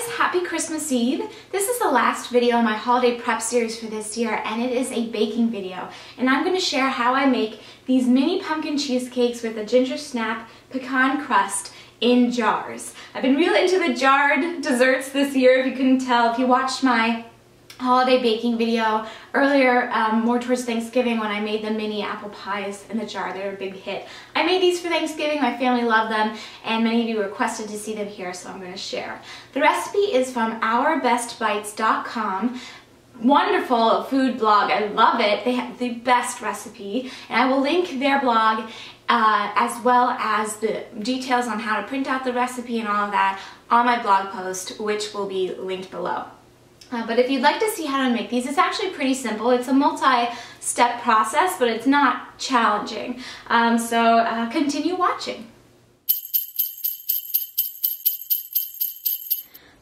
happy Christmas Eve. This is the last video in my holiday prep series for this year, and it is a baking video. And I'm going to share how I make these mini pumpkin cheesecakes with a ginger snap pecan crust in jars. I've been really into the jarred desserts this year, if you couldn't tell. If you watched my holiday baking video earlier, more towards Thanksgiving, when I made the mini apple pies in the jar. They were a big hit. I made these for Thanksgiving. My family loved them, and many of you requested to see them here, so I'm going to share. The recipe is from ourbestbites.com. Wonderful food blog. I love it. They have the best recipe, and I will link their blog as well as the details on how to print out the recipe and all of that on my blog post, which will be linked below. But if you'd like to see how to make these, it's actually pretty simple. It's a multi-step process, but it's not challenging. So continue watching.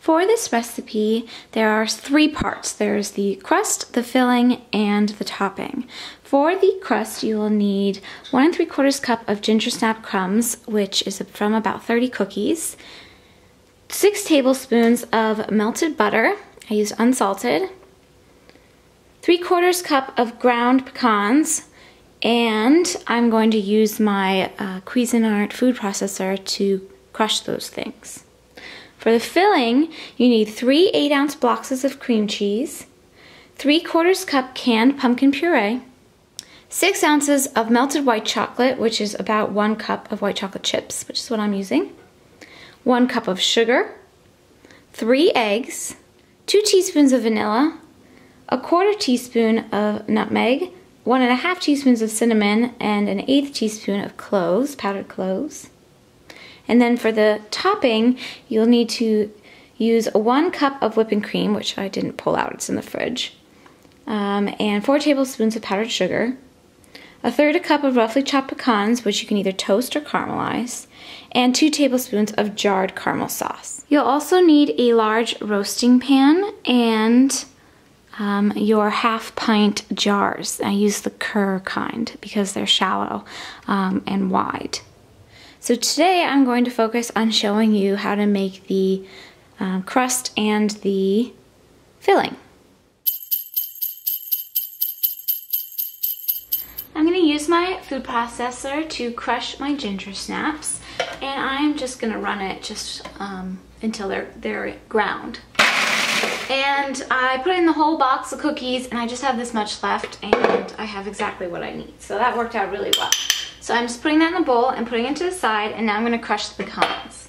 For this recipe, there are 3 parts. There's the crust, the filling, and the topping. For the crust, you will need 1 3/4 cup of ginger snap crumbs, which is from about 30 cookies, 6 tablespoons of melted butter. I used unsalted, 3/4 cup of ground pecans, and I'm going to use my Cuisinart food processor to crush those things. For the filling, you need 3 8-ounce blocks of cream cheese, 3/4 cup canned pumpkin puree, 6 ounces of melted white chocolate, which is about 1 cup of white chocolate chips, which is what I'm using, 1 cup of sugar, 3 eggs, 2 teaspoons of vanilla, 1/4 teaspoon of nutmeg, 1 1/2 teaspoons of cinnamon, and 1/8 teaspoon of cloves, powdered cloves. And then for the topping, you'll need to use 1 cup of whipping cream, which I didn't pull out, it's in the fridge, and 4 tablespoons of powdered sugar, 1/3 cup of roughly chopped pecans, which you can either toast or caramelize, and 2 tablespoons of jarred caramel sauce. You'll also need a large roasting pan and your 1/2 pint jars. I use the Kerr kind because they're shallow and wide. So today I'm going to focus on showing you how to make the crust and the filling. I'm going to use my food processor to crush my ginger snaps, and I'm just going to run it just until they're ground. And I put in the whole box of cookies, and I just have this much left, and I have exactly what I need. So that worked out really well. So I'm just putting that in the bowl and putting it to the side, and now I'm going to crush the pecans.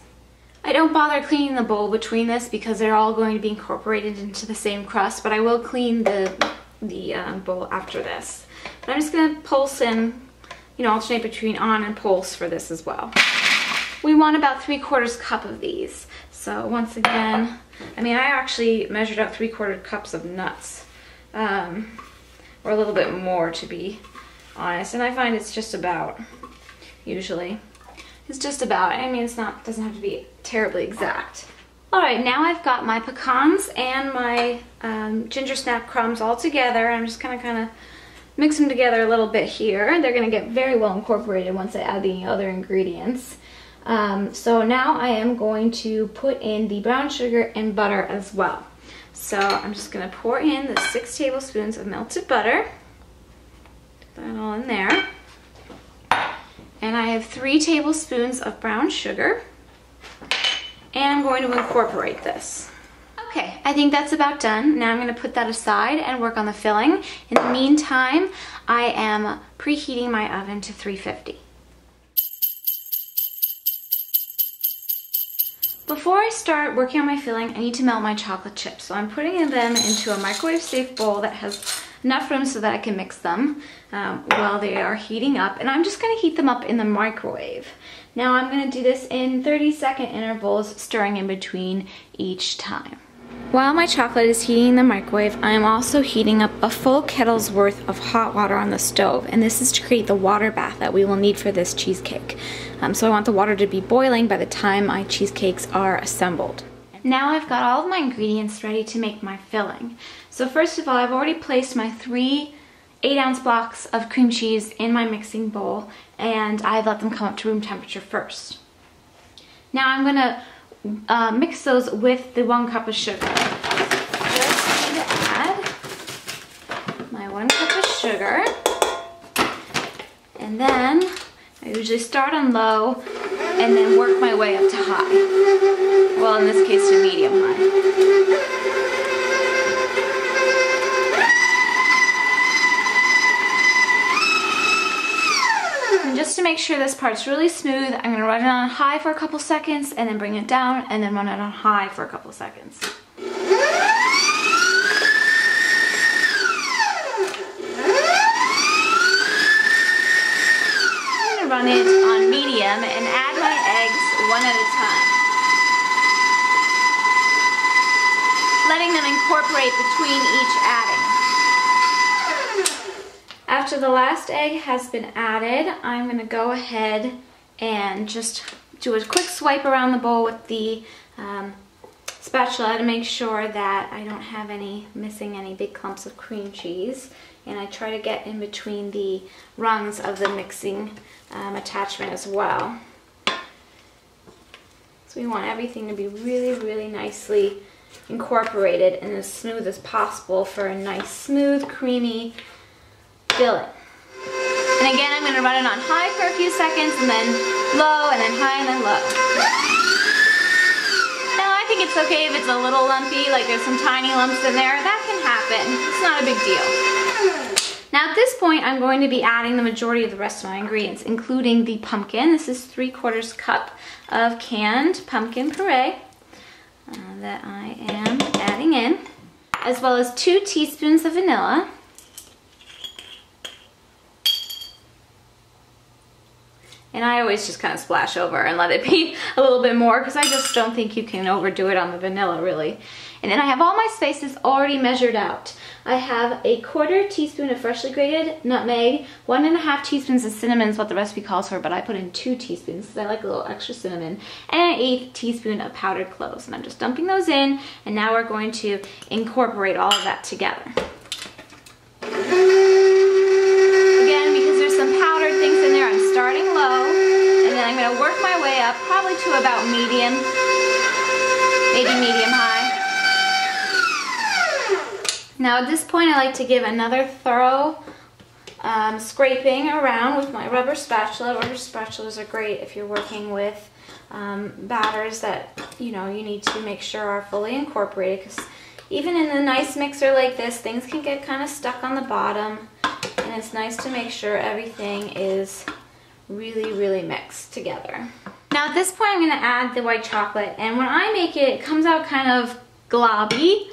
I don't bother cleaning the bowl between this because they're all going to be incorporated into the same crust, but I will clean the bowl after this. But I'm just going to pulse in, alternate between on and pulse for this as well. We want about 3/4 cup of these. So once again, I actually measured out 3/4 cups of nuts, or a little bit more to be honest. And I find it's just about, usually, it's just about. Doesn't have to be terribly exact. All right, now I've got my pecans and my ginger snap crumbs all together. I'm just kind of mix them together a little bit here. They're gonna get very well incorporated once I add the other ingredients. So now I am going to put in the brown sugar and butter as well. So I'm just gonna pour in the 6 tablespoons of melted butter. Put that all in there. And I have 3 tablespoons of brown sugar. And I'm going to incorporate this. Okay, I think that's about done. Now I'm going to put that aside and work on the filling. In the meantime, I am preheating my oven to 350. Before I start working on my filling, I need to melt my chocolate chips. So I'm putting them into a microwave-safe bowl that has enough room so that I can mix them while they are heating up. And I'm just going to heat them up in the microwave. Now I'm going to do this in 30-second intervals, stirring in between each time. While my chocolate is heating in the microwave, I am also heating up a full kettle's worth of hot water on the stove, and this is to create the water bath that we will need for this cheesecake. So I want the water to be boiling by the time my cheesecakes are assembled. Now I've got all of my ingredients ready to make my filling. So first of all, I've already placed my 3 8-ounce blocks of cream cheese in my mixing bowl, and I let them come up to room temperature first. Now I'm going to mix those with the 1 cup of sugar. Just going to add my 1 cup of sugar. And then I usually start on low and then work my way up to high. Well, in this case, to medium high. Just to make sure this part's really smooth, I'm going to run it on high for a couple seconds and then bring it down and then run it on high for a couple seconds. I'm going to run it on medium and add my eggs one at a time, letting them incorporate between each adding. After the last egg has been added, I'm going to go ahead and just do a quick swipe around the bowl with the spatula to make sure that I don't have missing any big clumps of cream cheese. And I try to get in between the rungs of the mixing attachment as well. So we want everything to be really, really nicely incorporated and as smooth as possible for a nice, smooth, creamy filling. And again, I'm going to run it on high for a few seconds and then low and then high and then low. Now I think it's okay if it's a little lumpy, like there's some tiny lumps in there. That can happen. It's not a big deal. Now at this point, I'm going to be adding the majority of the rest of my ingredients, including the pumpkin. This is 3/4 cup of canned pumpkin puree that I am adding in, as well as 2 teaspoons of vanilla. And I always just kind of splash over and let it be a little bit more because I just don't think you can overdo it on the vanilla, really. And then I have all my spices already measured out. I have 1/4 teaspoon of freshly grated nutmeg, 1½ teaspoons of cinnamon is what the recipe calls for, but I put in 2 teaspoons because I like a little extra cinnamon, and 1/8 teaspoon of powdered cloves. And I'm just dumping those in, and now we're going to incorporate all of that together. Again, because there's some powdered things in there, I'm starting low, and then I'm going to work my way up, probably to about medium, maybe medium high. Now at this point, I like to give another thorough scraping around with my rubber spatula. Rubber spatulas are great if you're working with batters that you need to make sure are fully incorporated, because even in a nice mixer like this, things can get kind of stuck on the bottom, and it's nice to make sure everything is really, really mixed together. Now at this point, I'm going to add the white chocolate, and when I make it, it comes out kind of globby.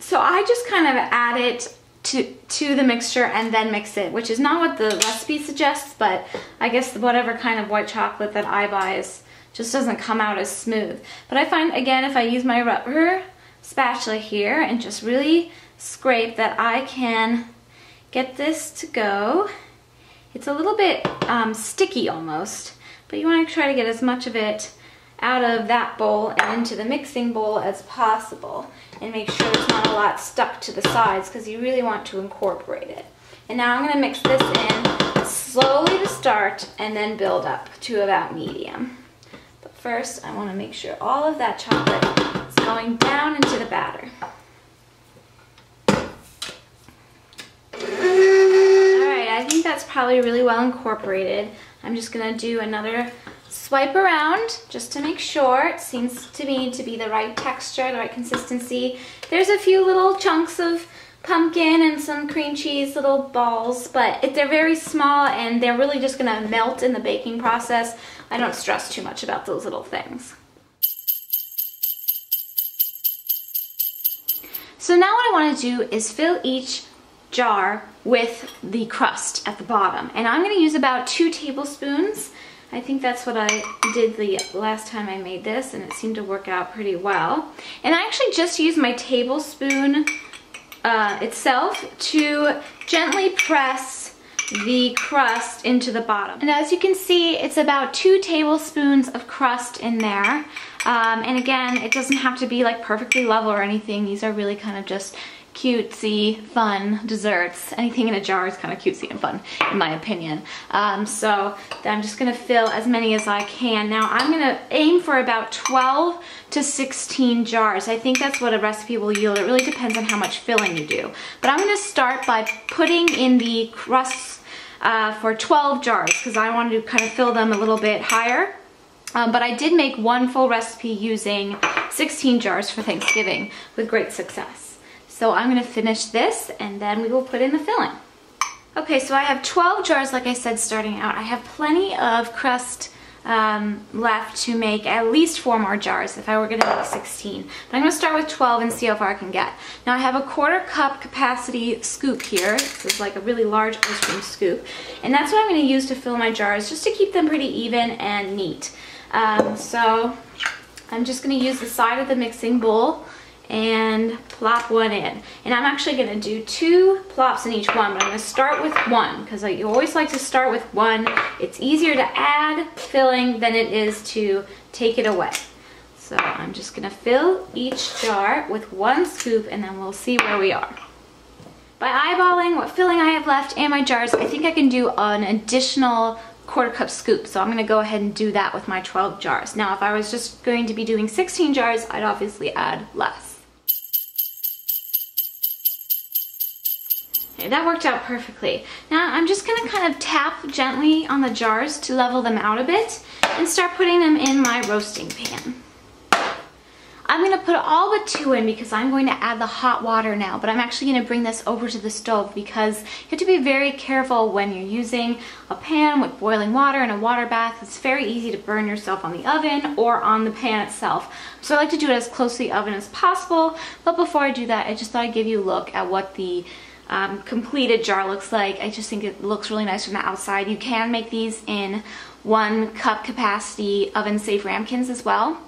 So I just kind of add it to the mixture and then mix it, which is not what the recipe suggests, but I guess whatever kind of white chocolate that I buy just doesn't come out as smooth. But I find, again, if I use my rubber spatula here and just really scrape, that I can get this to go. It's a little bit sticky almost, but you want to try to get as much of it out of that bowl and into the mixing bowl as possible, and make sure there's not a lot stuck to the sides because you really want to incorporate it. And now I'm going to mix this in slowly to start and then build up to about medium. But first I want to make sure all of that chocolate is going down into the batter. Alright, I think that's probably really well incorporated. I'm just going to do another swipe around just to make sure. It seems to me to be the right texture, the right consistency. There's a few little chunks of pumpkin and some cream cheese little balls, but they're very small and they're really just going to melt in the baking process. I don't stress too much about those little things. So now what I want to do is fill each jar with the crust at the bottom, and I'm going to use about 2 tablespoons. I think that's what I did the last time I made this, and it seemed to work out pretty well. And I actually just used my tablespoon itself to gently press the crust into the bottom. And as you can see, it's about 2 tablespoons of crust in there. And again, it doesn't have to be like perfectly level or anything. These are really kind of just cutesy, fun desserts. Anything in a jar is kind of cutesy and fun, in my opinion. So I'm just gonna fill as many as I can. Now I'm gonna aim for about 12 to 16 jars. I think that's what a recipe will yield. It really depends on how much filling you do. But I'm gonna start by putting in the crusts for 12 jars because I wanted to kind of fill them a little bit higher. But I did make one full recipe using 16 jars for Thanksgiving with great success. So I'm gonna finish this and then we will put in the filling. Okay, so I have 12 jars, like I said, starting out. I have plenty of crust left to make at least 4 more jars if I were gonna make 16. But I'm gonna start with 12 and see how far I can get. Now I have a 1/4 cup capacity scoop here. This is like a really large ice cream scoop. And that's what I'm gonna use to fill my jars, just to keep them pretty even and neat. So I'm just going to use the side of the mixing bowl and plop one in. And I'm actually going to do 2 plops in each one, but I'm going to start with 1 because you always like to start with 1. It's easier to add filling than it is to take it away. So I'm just going to fill each jar with 1 scoop and then we'll see where we are. By eyeballing what filling I have left and my jars, I think I can do an additional 1/4 cup scoop. So I'm going to go ahead and do that with my 12 jars. Now if I was just going to be doing 16 jars, I'd obviously add less. Okay, that worked out perfectly. Now I'm just going to kind of tap gently on the jars to level them out a bit and start putting them in my roasting pan. I'm going to put all but 2 in because I'm going to add the hot water now, but I'm actually going to bring this over to the stove because you have to be very careful when you're using a pan with boiling water and a water bath. It's very easy to burn yourself on the oven or on the pan itself. So I like to do it as close to the oven as possible, but before I do that, I just thought I'd give you a look at what the completed jar looks like. I just think it looks really nice from the outside. You can make these in 1 cup capacity oven-safe ramekins as well.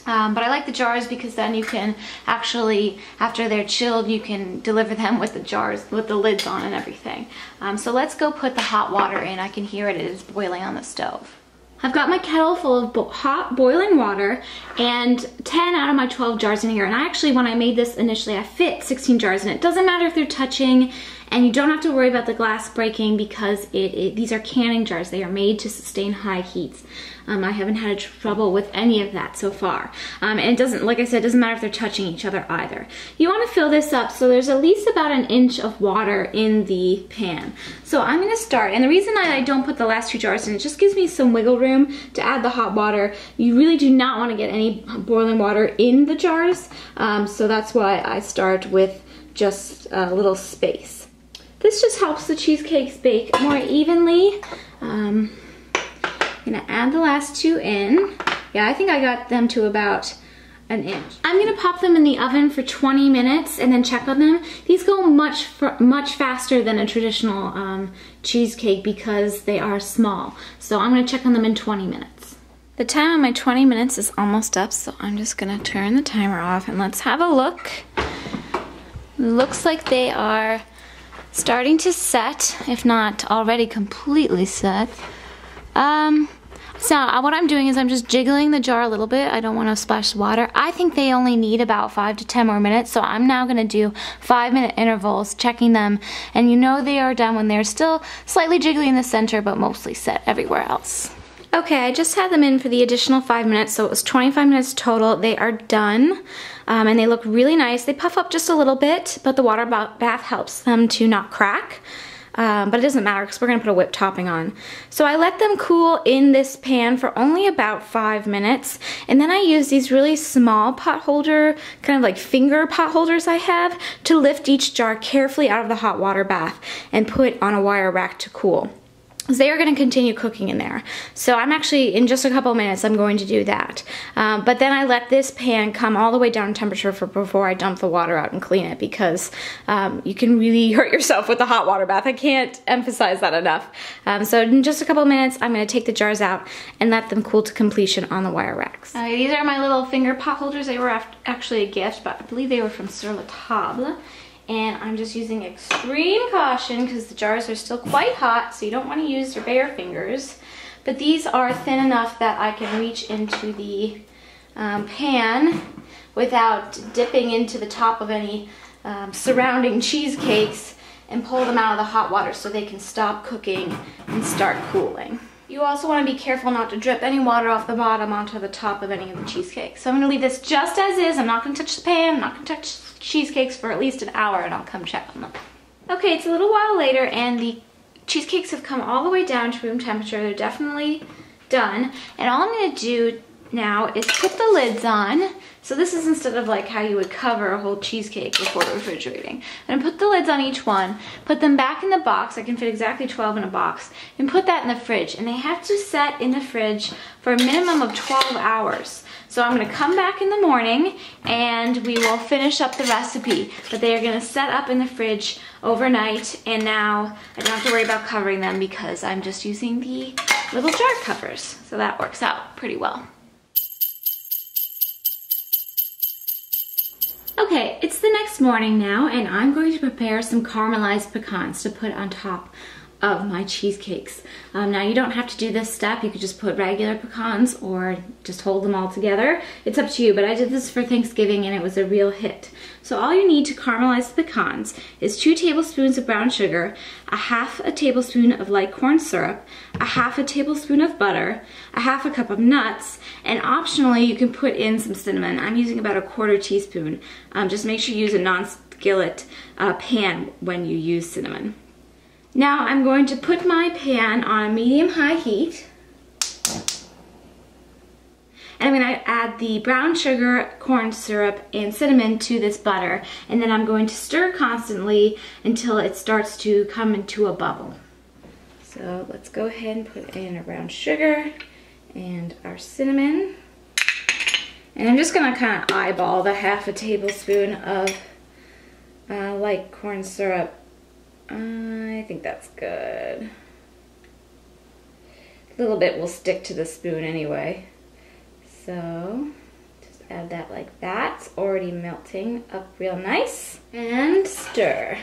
But I like the jars because then you can actually, after they're chilled, you can deliver them with the jars, with the lids on and everything. So let's go put the hot water in. I can hear it is boiling on the stove. I've got my kettle full of hot boiling water and 10 out of my 12 jars in here. And I actually, when I made this initially, I fit 16 jars in it. It doesn't matter if they're touching, and you don't have to worry about the glass breaking because these are canning jars. They are made to sustain high heats. I haven't had trouble with any of that so far. And it doesn't, like I said, it doesn't matter if they're touching each other either. You want to fill this up so there's at least about 1 inch of water in the pan. So I'm going to start, and the reason I don't put the last 2 jars in, it just gives me some wiggle room to add the hot water. You really do not want to get any boiling water in the jars, so that's why I start with just a little space. This just helps the cheesecakes bake more evenly. I'm gonna add the last 2 in. Yeah, I think I got them to about 1 inch. I'm gonna pop them in the oven for 20 minutes and then check on them. These go much faster than a traditional cheesecake because they are small. So I'm gonna check on them in 20 minutes. The time on my 20 minutes is almost up, so I'm just gonna turn the timer off and let's have a look. Looks like they are starting to set, if not already completely set. So what I'm doing is I'm just jiggling the jar a little bit. I don't want to splash the water. I think they only need about 5 to 10 more minutes, so I'm now going to do 5-minute intervals, checking them, and you know they are done when they're still slightly jiggly in the center, but mostly set everywhere else. Okay, I just had them in for the additional 5 minutes, so it was 25 minutes total. They are done, and they look really nice. They puff up just a little bit, but the water bath helps them to not crack. But it doesn't matter because we're going to put a whipped topping on. So I let them cool in this pan for only about 5 minutes, and then I use these really small pot holder, kind of like finger pot holders I have, to lift each jar carefully out of the hot water bath and put on a wire rack to cool. They are going to continue cooking in there. So I'm actually, in just a couple minutes, I'm going to do that. But then I let this pan come all the way down in temperature before I dump the water out and clean it, because you can really hurt yourself with the hot water bath. I can't emphasize that enough. So in just a couple minutes, I'm going to take the jars out and let them cool to completion on the wire racks. These are my little finger pot holders. They were actually a gift, but I believe they were from Sur La Table. And I'm just using extreme caution because the jars are still quite hot, so you don't want to use your bare fingers. But these are thin enough that I can reach into the pan without dipping into the top of any surrounding cheesecakes and pull them out of the hot water so they can stop cooking and start cooling. You also want to be careful not to drip any water off the bottom onto the top of any of the cheesecakes. So I'm going to leave this just as is. I'm not going to touch the pan. I'm not going to touch cheesecakes for at least an hour, and I'll come check on them. Okay, it's a little while later and the cheesecakes have come all the way down to room temperature. They're definitely done. And all I'm going to do now is put the lids on. So this is instead of like how you would cover a whole cheesecake before refrigerating. I'm gonna put the lids on each one, put them back in the box. I can fit exactly 12 in a box, and put that in the fridge. And they have to set in the fridge for a minimum of 12 hours. So I'm gonna come back in the morning and we will finish up the recipe. But they are gonna set up in the fridge overnight, and now I don't have to worry about covering them because I'm just using the little jar covers. So that works out pretty well. Okay, it's the next morning now, and I'm going to prepare some caramelized pecans to put on top of my cheesecakes. Now you don't have to do this step. You could just put regular pecans or just hold them all together. It's up to you, but I did this for Thanksgiving and it was a real hit. So all you need to caramelize the pecans is 2 tablespoons of brown sugar, a half a tablespoon of light corn syrup, a half a tablespoon of butter, a half a cup of nuts, and optionally you can put in some cinnamon. I'm using about a 1/4 teaspoon. Just make sure you use a non-skillet pan when you use cinnamon. Now I'm going to put my pan on medium-high heat. And I'm going to add the brown sugar, corn syrup, and cinnamon to this butter. And then I'm going to stir constantly until it starts to come into a bubble. So let's go ahead and put in our brown sugar and our cinnamon. And I'm just going to kind of eyeball the half a tablespoon of light corn syrup. I think that's good. A little bit will stick to the spoon anyway. So just add that like that. It's already melting up real nice. And stir.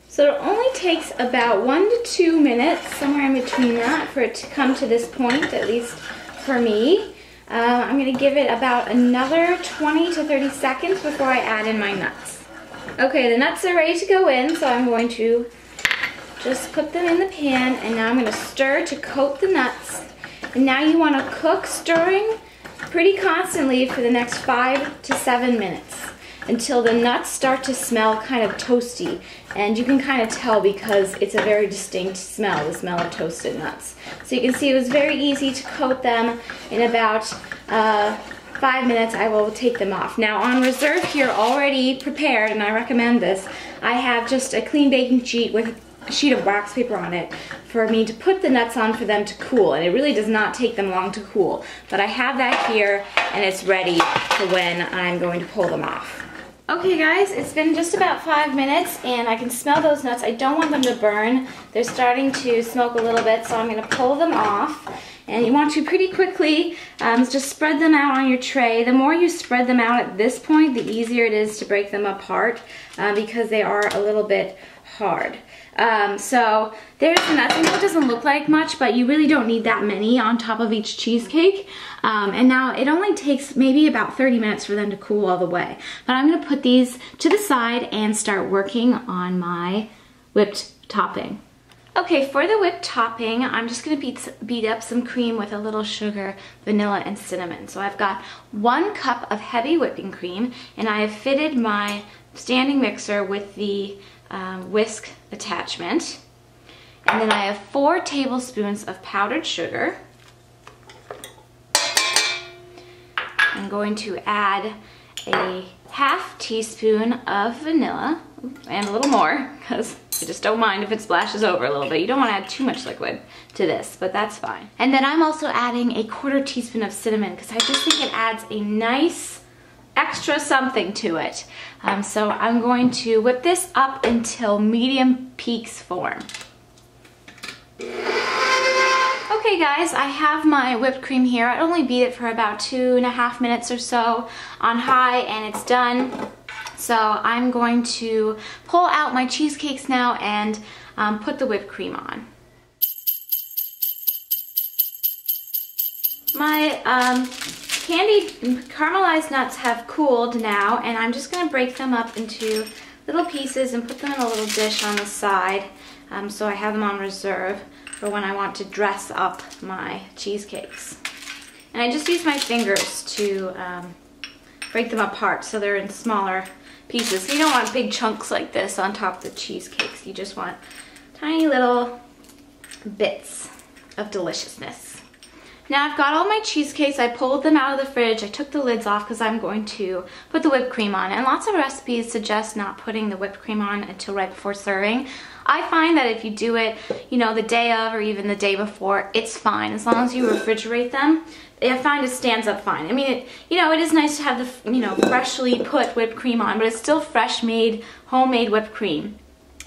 So it only takes about 1 to 2 minutes, somewhere in between that, for it to come to this point, at least for me. I'm going to give it about another 20 to 30 seconds before I add in my nuts. Okay, the nuts are ready to go in, so I'm going to just put them in the pan, and now I'm going to stir to coat the nuts. And now you want to cook, stirring pretty constantly for the next 5 to 7 minutes until the nuts start to smell kind of toasty. And you can kind of tell because it's a very distinct smell, the smell of toasted nuts. So you can see it was very easy to coat them. In about 5 minutes, I will take them off. Now on reserve here, already prepared, and I recommend this, I have just a clean baking sheet with a sheet of wax paper on it for me to put the nuts on for them to cool. And it really does not take them long to cool. But I have that here, and it's ready for when I'm going to pull them off. Okay guys, it's been just about 5 minutes, and I can smell those nuts. I don't want them to burn. They're starting to smoke a little bit, so I'm going to pull them off. And you want to pretty quickly just spread them out on your tray. The more you spread them out at this point, the easier it is to break them apart because they are a little bit hard. So there's the nuts. I know it doesn't look like much, but you really don't need that many on top of each cheesecake. And now it only takes maybe about 30 minutes for them to cool all the way. But I'm going to put these to the side and start working on my whipped topping. Okay, for the whipped topping, I'm just going to beat up some cream with a little sugar, vanilla, and cinnamon. So I've got 1 cup of heavy whipping cream, and I have fitted my standing mixer with the whisk attachment. And then I have 4 tablespoons of powdered sugar. I'm going to add a half teaspoon of vanilla, and a little more, because I just don't mind if it splashes over a little bit. You don't want to add too much liquid to this, but that's fine. And then I'm also adding a 1/4 teaspoon of cinnamon, because I just think it adds a nice extra something to it. So I'm going to whip this up until medium peaks form. Okay guys, I have my whipped cream here. I only beat it for about 2.5 minutes or so on high, and it's done. So I'm going to pull out my cheesecakes now and put the whipped cream on. My candied caramelized nuts have cooled now, and I'm just going to break them up into little pieces and put them in a little dish on the side, so I have them on reserve for when I want to dress up my cheesecakes. And I just use my fingers to break them apart so they're in smaller pieces. So you don't want big chunks like this on top of the cheesecakes. You just want tiny little bits of deliciousness. Now I've got all my cheesecakes. I pulled them out of the fridge. I took the lids off because I'm going to put the whipped cream on. And lots of recipes suggest not putting the whipped cream on until right before serving. I find that if you do it, you know, the day of or even the day before, it's fine. As long as you refrigerate them, I find it stands up fine. I mean, you know, it is nice to have the, you know, freshly put whipped cream on, but it's still fresh made, homemade whipped cream.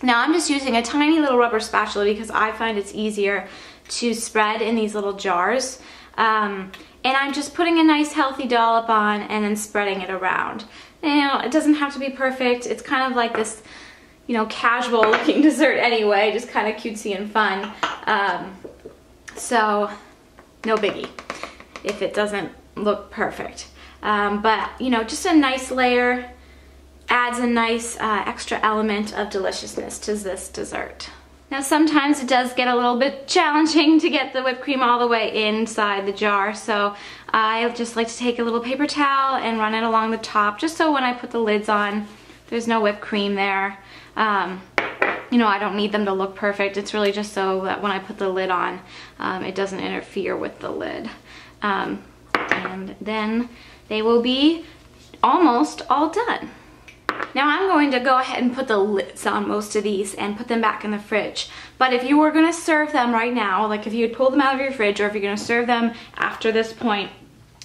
Now I'm just using a tiny little rubber spatula because I find it's easier to spread in these little jars. And I'm just putting a nice healthy dollop on and then spreading it around. And, you know, it doesn't have to be perfect. It's kind of like this, you know, casual looking dessert anyway, just kind of cutesy and fun. So no biggie if it doesn't look perfect. But, you know, just a nice layer adds a nice extra element of deliciousness to this dessert. Now sometimes it does get a little bit challenging to get the whipped cream all the way inside the jar, so I just like to take a little paper towel and run it along the top just so when I put the lids on there's no whipped cream there. You know, I don't need them to look perfect. It's really just so that when I put the lid on it doesn't interfere with the lid. And then they will be almost all done. Now I'm going to go ahead and put the lids on most of these and put them back in the fridge. But if you were going to serve them right now, like if you had pulled them out of your fridge or if you're going to serve them after this point,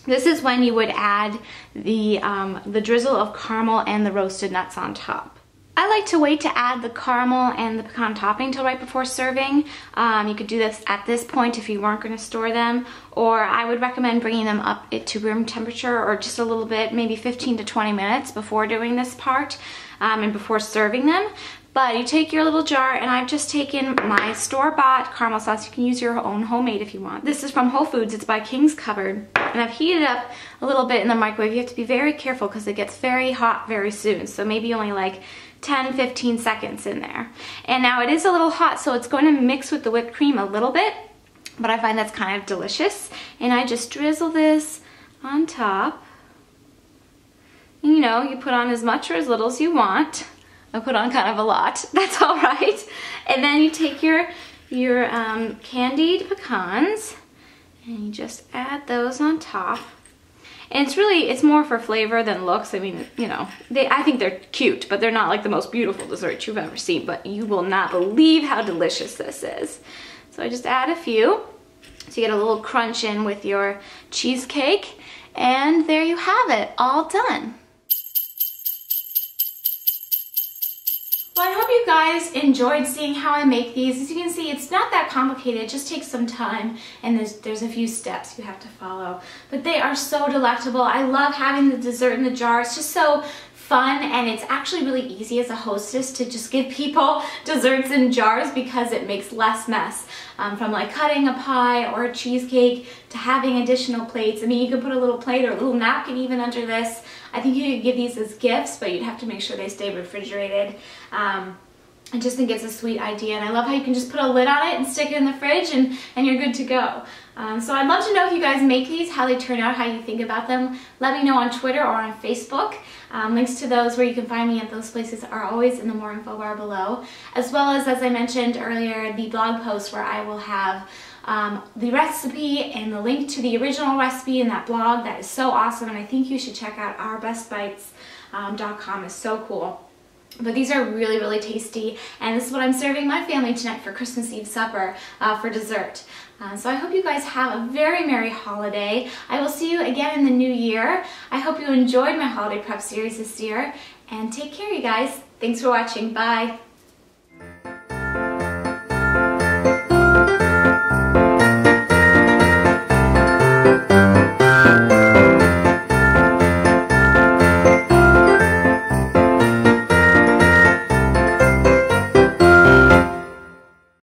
this is when you would add the drizzle of caramel and the roasted nuts on top. I like to wait to add the caramel and the pecan topping till right before serving. You could do this at this point if you weren't going to store them, or I would recommend bringing them up to room temperature or just a little bit, maybe 15 to 20 minutes before doing this part and before serving them. But you take your little jar, and I've just taken my store-bought caramel sauce. You can use your own homemade if you want. This is from Whole Foods. It's by King's Cupboard. And I've heated up a little bit in the microwave. You have to be very careful because it gets very hot very soon. So maybe only like 10-15 seconds in there. And now it is a little hot, so it's going to mix with the whipped cream a little bit, but I find that's kind of delicious. And I just drizzle this on top. And, you know, you put on as much or as little as you want. I put on kind of a lot. That's all right. And then you take your candied pecans and you just add those on top. And it's more for flavor than looks. I mean, you know, I think they're cute, but they're not like the most beautiful dessert you've ever seen, but you will not believe how delicious this is. So I just add a few so you get a little crunch in with your cheesecake, and there you have it, all done. Well, I hope you guys enjoyed seeing how I make these. As you can see, it's not that complicated. It just takes some time, and there's a few steps you have to follow. But they are so delectable. I love having the dessert in the jar. It's just so fun, and it's actually really easy as a hostess to just give people desserts in jars because it makes less mess. From like cutting a pie or a cheesecake to having additional plates. I mean, you could put a little plate or a little napkin even under this. I think you could give these as gifts, but you'd have to make sure they stay refrigerated. I just think it's a sweet idea, and I love how you can just put a lid on it and stick it in the fridge and you're good to go. So I'd love to know if you guys make these, how they turn out, how you think about them. Let me know on Twitter or on Facebook. Links to those where you can find me at those places are always in the more info bar below, as well as I mentioned earlier, the blog post where I will have the recipe and the link to the original recipe in that blog. That is so awesome, and I think you should check out ourbestbites.com. It's so cool. But these are really, really tasty, and this is what I'm serving my family tonight for Christmas Eve supper for dessert. So I hope you guys have a very merry holiday. I will see you again in the new year. I hope you enjoyed my holiday prep series this year, and take care, you guys. Thanks for watching. Bye.